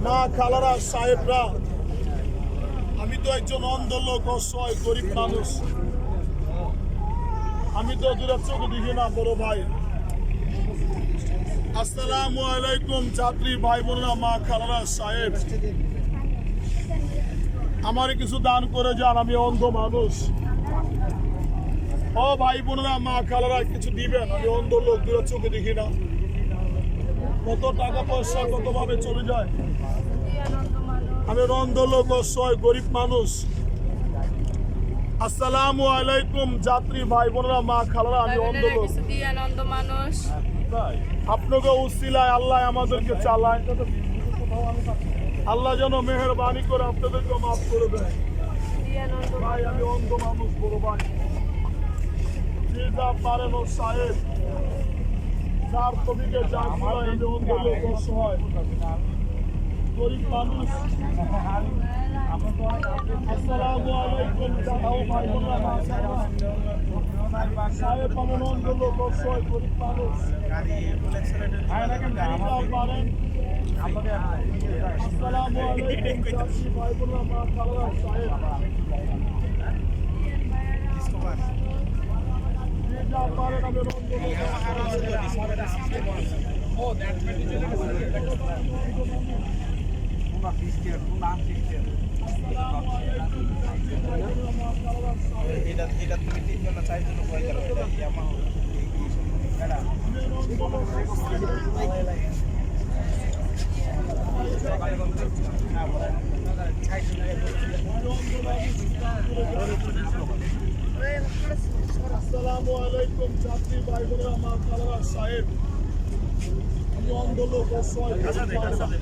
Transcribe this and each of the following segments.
মা খালারা সাহেবরা, আমি তো একজন অন্ধ লোক, অসহায় গরিব মানুষ। আমি তো দূরের চোখে দেখি না বড় ভাই। আসসালামু আলাইকুম যাত্রী ভাই বোনেরা, মা খালারা সাহেব, আমার কিছু দান করে যান, আমি অন্ধ মানুষ। ও ভাই বোনেরা, মা খালারা কিছু দিবেন, আমি অন্ধ লোক, দূরের চোখে দেখি না। কত টাকা পয়সা কতভাবে চলে যায়। আমি অন্ধ লোক, অসহায় গরিব মানুষ। আসসালামু আলাইকুম যাত্রী ভাই বোনেরা, মা খালারা, আমি অন্ধ লোক। আপনাকে উসিলায় আল্লাহ আমাদেরকে চালায়। আল্লাহ যেন মেহেরবানি করে আপনাদেরকে মাফ করে দেয়। ভাই আমি অন্ধ মানুষ, বড় ভাই। যে যা পারেন ও সাহেব, যার কবিকে যা পারেন, আমি অন্ধ লোক, অসহায় গরিব মানুষ। আসসালামু আলাইকুম জানাও ভাই বোনেরা, মা খালারা সাহেব, আমি অন্ধ লোক, অসহায় গরিব মানুষ। পারেন। আসসালামু আলাইকুম যাত্রী ভাই বোনেরা, মা খালারা সাহেব, যে যা পারেন, আমি অন্ধ লোক, এটা তুমি তিনজন না চারজন উপায় করো, এটা কি আমার আসসালামু আলাইকুম যাত্রী ভাই বোনেরা, মা খালারা সাহেব, আমি অন্ধ লোক, অসহায় গরিব মানুষ।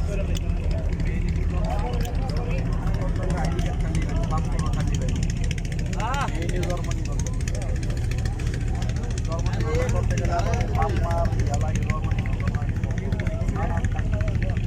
শুরু